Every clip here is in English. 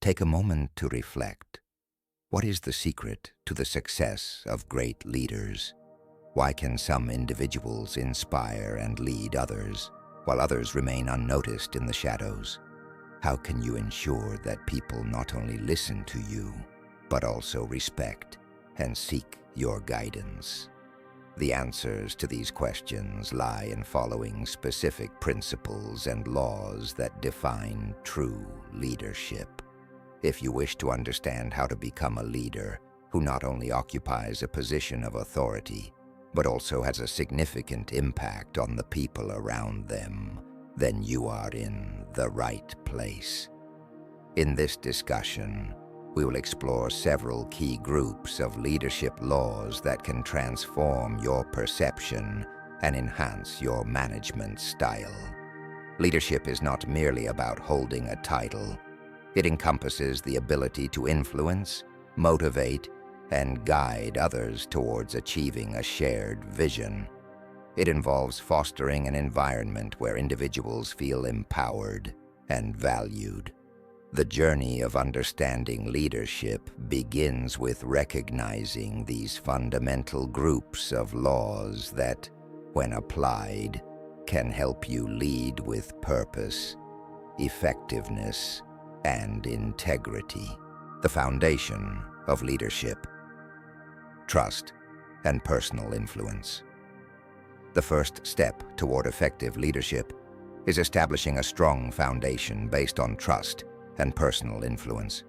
Take a moment to reflect. What is the secret to the success of great leaders? Why can some individuals inspire and lead others, while others remain unnoticed in the shadows? How can you ensure that people not only listen to you, but also respect and seek your guidance? The answers to these questions lie in following specific principles and laws that define true leadership. If you wish to understand how to become a leader who not only occupies a position of authority, but also has a significant impact on the people around them, then you are in the right place. In this discussion, we will explore several key groups of leadership laws that can transform your perception and enhance your management style. Leadership is not merely about holding a title. It encompasses the ability to influence, motivate, and guide others towards achieving a shared vision. It involves fostering an environment where individuals feel empowered and valued. The journey of understanding leadership begins with recognizing these fundamental groups of laws that, when applied, can help you lead with purpose, effectiveness, and integrity. The foundation of leadership: trust and personal influence. The first step toward effective leadership is establishing a strong foundation based on trust and personal influence.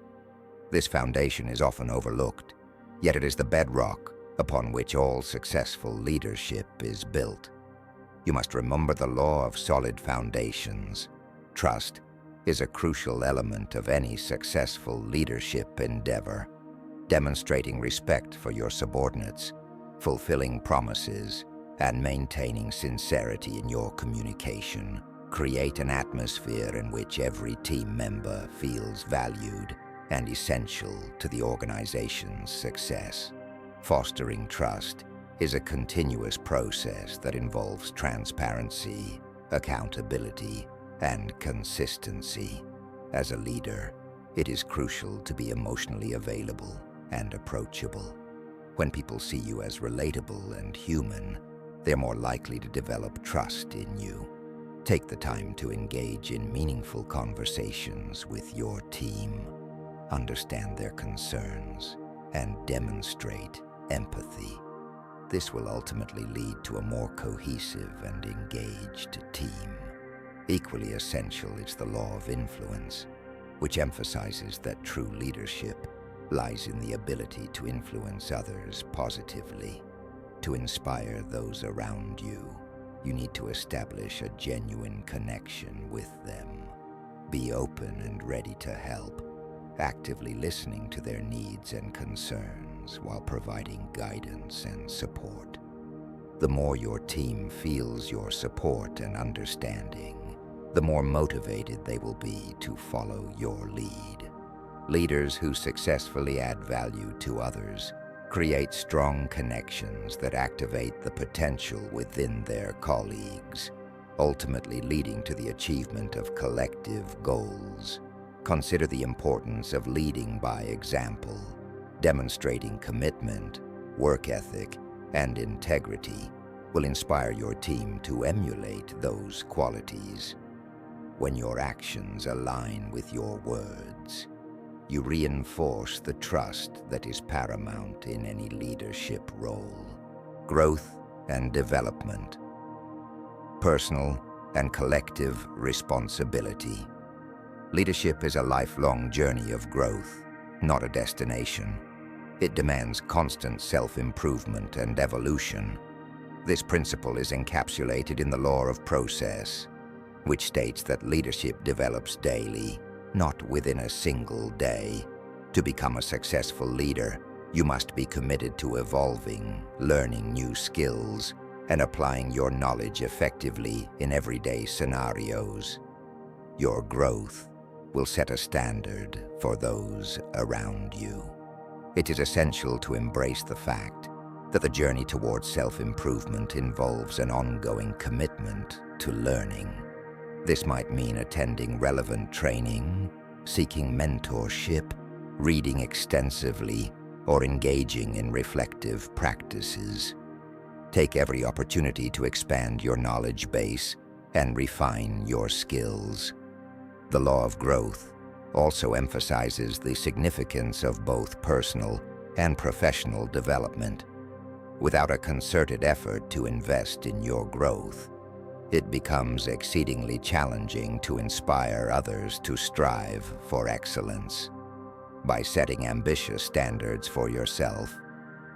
This foundation is often overlooked, yet it is the bedrock upon which all successful leadership is built. You must remember the law of solid foundations. Trust is a crucial element of any successful leadership endeavor. Demonstrating respect for your subordinates, fulfilling promises, and maintaining sincerity in your communication create an atmosphere in which every team member feels valued and essential to the organization's success. Fostering trust is a continuous process that involves transparency, accountability, and consistency. As a leader, it is crucial to be emotionally available and approachable. When people see you as relatable and human, they're more likely to develop trust in you. Take the time to engage in meaningful conversations with your team, understand their concerns, and demonstrate empathy. This will ultimately lead to a more cohesive and engaged team. Equally essential is the law of influence, which emphasizes that true leadership lies in the ability to influence others positively. To inspire those around you, you need to establish a genuine connection with them. Be open and ready to help, actively listening to their needs and concerns while providing guidance and support. The more your team feels your support and understanding, the more motivated they will be to follow your lead. Leaders who successfully add value to others create strong connections that activate the potential within their colleagues, ultimately leading to the achievement of collective goals. Consider the importance of leading by example. Demonstrating commitment, work ethic, and integrity will inspire your team to emulate those qualities. When your actions align with your words, you reinforce the trust that is paramount in any leadership role. Growth and development. Personal and collective responsibility. Leadership is a lifelong journey of growth, not a destination. It demands constant self-improvement and evolution. This principle is encapsulated in the law of process, which states that leadership develops daily, not within a single day. To become a successful leader, you must be committed to evolving, learning new skills, and applying your knowledge effectively in everyday scenarios. Your growth will set a standard for those around you. It is essential to embrace the fact that the journey towards self-improvement involves an ongoing commitment to learning. This might mean attending relevant training, seeking mentorship, reading extensively, or engaging in reflective practices. Take every opportunity to expand your knowledge base and refine your skills. The law of growth also emphasizes the significance of both personal and professional development. Without a concerted effort to invest in your growth, it becomes exceedingly challenging to inspire others to strive for excellence. By setting ambitious standards for yourself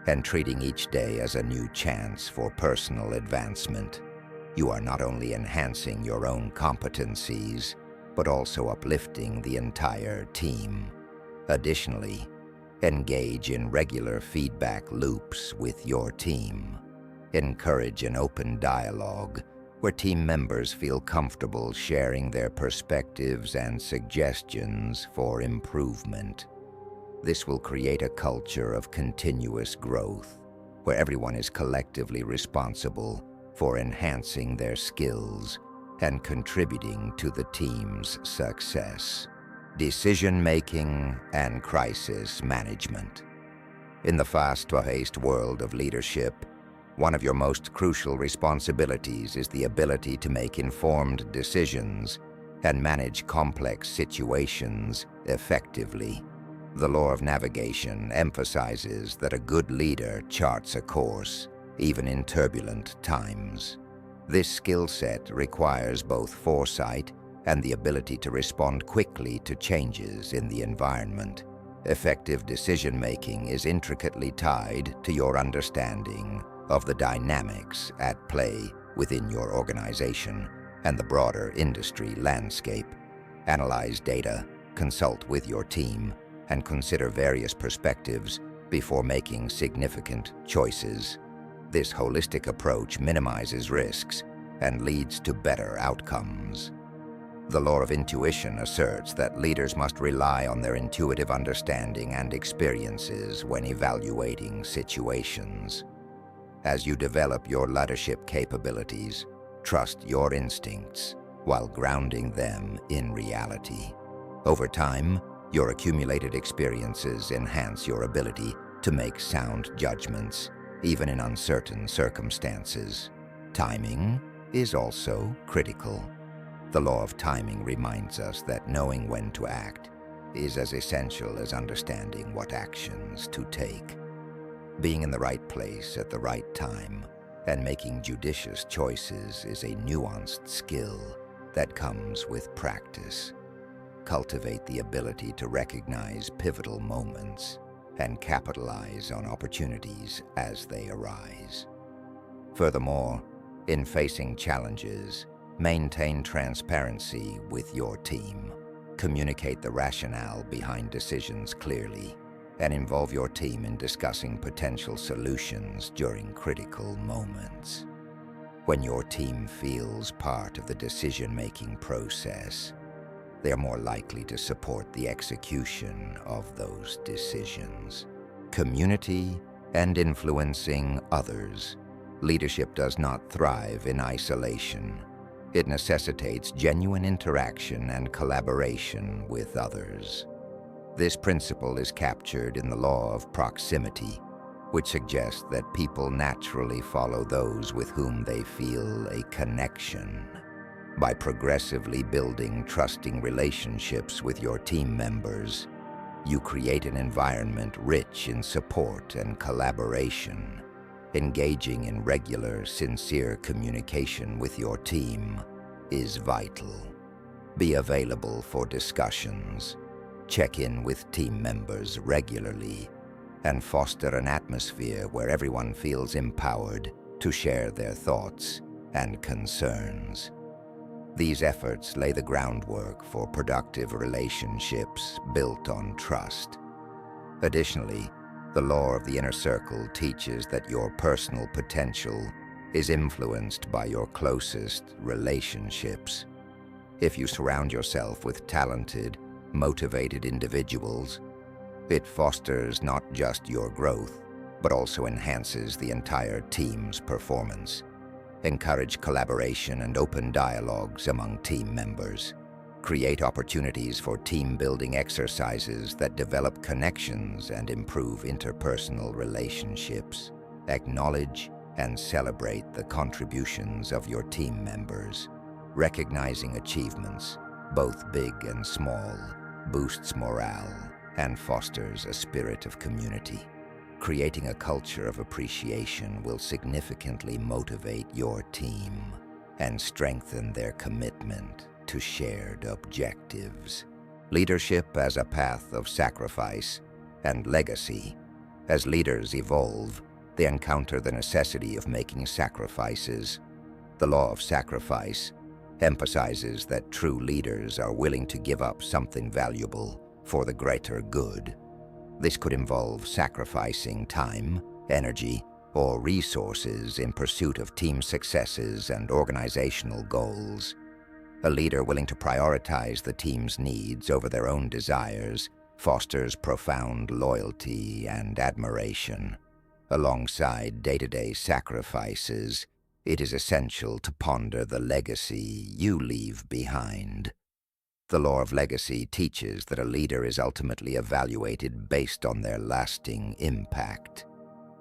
and treating each day as a new chance for personal advancement, you are not only enhancing your own competencies, but also uplifting the entire team. Additionally, engage in regular feedback loops with your team. Encourage an open dialogue where team members feel comfortable sharing their perspectives and suggestions for improvement. This will create a culture of continuous growth, where everyone is collectively responsible for enhancing their skills and contributing to the team's success. Decision-making and crisis management. In the fast-paced world of leadership, one of your most crucial responsibilities is the ability to make informed decisions and manage complex situations effectively. The law of navigation emphasizes that a good leader charts a course, even in turbulent times. This skill set requires both foresight and the ability to respond quickly to changes in the environment. Effective decision-making is intricately tied to your understanding of the dynamics at play within your organization and the broader industry landscape. Analyze data, consult with your team, and consider various perspectives before making significant choices. This holistic approach minimizes risks and leads to better outcomes. The law of intuition asserts that leaders must rely on their intuitive understanding and experiences when evaluating situations. As you develop your leadership capabilities, trust your instincts while grounding them in reality. Over time, your accumulated experiences enhance your ability to make sound judgments, even in uncertain circumstances. Timing is also critical. The law of timing reminds us that knowing when to act is as essential as understanding what actions to take. Being in the right place at the right time and making judicious choices is a nuanced skill that comes with practice. Cultivate the ability to recognize pivotal moments and capitalize on opportunities as they arise. Furthermore, in facing challenges, maintain transparency with your team. Communicate the rationale behind decisions clearly, and involve your team in discussing potential solutions during critical moments. When your team feels part of the decision-making process, they are more likely to support the execution of those decisions. Community and influencing others. Leadership does not thrive in isolation. It necessitates genuine interaction and collaboration with others. This principle is captured in the law of proximity, which suggests that people naturally follow those with whom they feel a connection. By progressively building trusting relationships with your team members, you create an environment rich in support and collaboration. Engaging in regular, sincere communication with your team is vital. Be available for discussions, check in with team members regularly, and foster an atmosphere where everyone feels empowered to share their thoughts and concerns. These efforts lay the groundwork for productive relationships built on trust. Additionally, the law of the inner circle teaches that your personal potential is influenced by your closest relationships. If you surround yourself with talented, motivated individuals, it fosters not just your growth, but also enhances the entire team's performance. Encourage collaboration and open dialogues among team members. Create opportunities for team-building exercises that develop connections and improve interpersonal relationships. Acknowledge and celebrate the contributions of your team members. Recognizing achievements, both big and small, boosts morale and fosters a spirit of community. Creating a culture of appreciation will significantly motivate your team and strengthen their commitment to shared objectives. Leadership as a path of sacrifice and legacy. As leaders evolve, they encounter the necessity of making sacrifices. The law of sacrifice emphasizes that true leaders are willing to give up something valuable for the greater good. This could involve sacrificing time, energy, or resources in pursuit of team successes and organizational goals. A leader willing to prioritize the team's needs over their own desires fosters profound loyalty and admiration. Alongside day-to-day sacrifices, it is essential to ponder the legacy you leave behind. The law of legacy teaches that a leader is ultimately evaluated based on their lasting impact.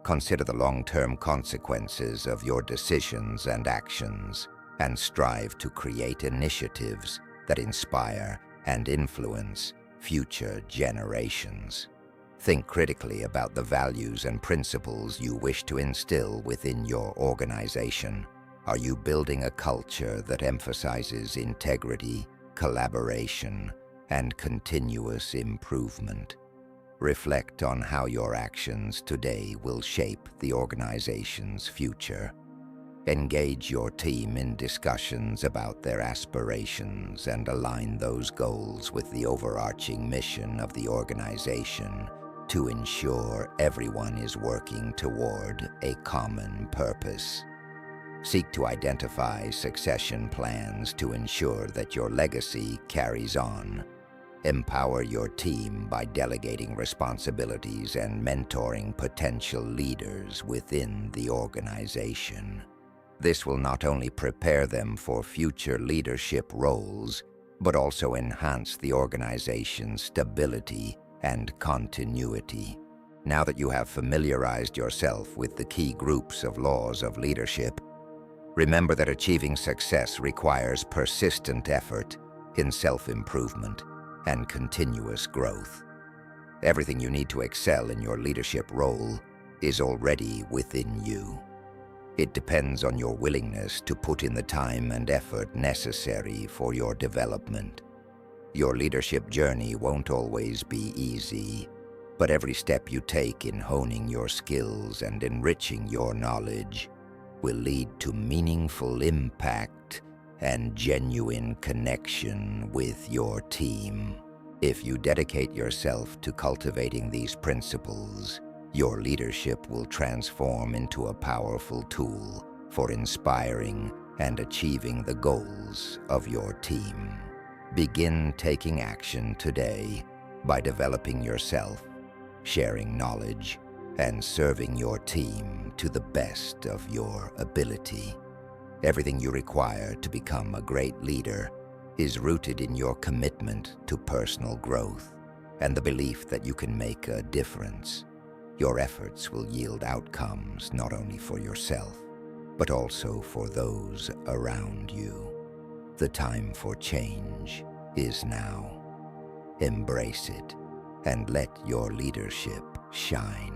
Consider the long-term consequences of your decisions and actions, and strive to create initiatives that inspire and influence future generations. Think critically about the values and principles you wish to instill within your organization. Are you building a culture that emphasizes integrity, collaboration, and continuous improvement? Reflect on how your actions today will shape the organization's future. Engage your team in discussions about their aspirations and align those goals with the overarching mission of the organization to ensure everyone is working toward a common purpose. Seek to identify succession plans to ensure that your legacy carries on. Empower your team by delegating responsibilities and mentoring potential leaders within the organization. This will not only prepare them for future leadership roles, but also enhance the organization's stability and continuity. Now that you have familiarized yourself with the key groups of laws of leadership, remember that achieving success requires persistent effort in self-improvement and continuous growth. Everything you need to excel in your leadership role is already within you. It depends on your willingness to put in the time and effort necessary for your development. Your leadership journey won't always be easy, but every step you take in honing your skills and enriching your knowledge will lead to meaningful impact and genuine connection with your team. If you dedicate yourself to cultivating these principles, your leadership will transform into a powerful tool for inspiring and achieving the goals of your team. Begin taking action today by developing yourself, sharing knowledge, and serving your team to the best of your ability. Everything you require to become a great leader is rooted in your commitment to personal growth and the belief that you can make a difference. Your efforts will yield outcomes not only for yourself, but also for those around you. The time for change is now. Embrace it and let your leadership shine.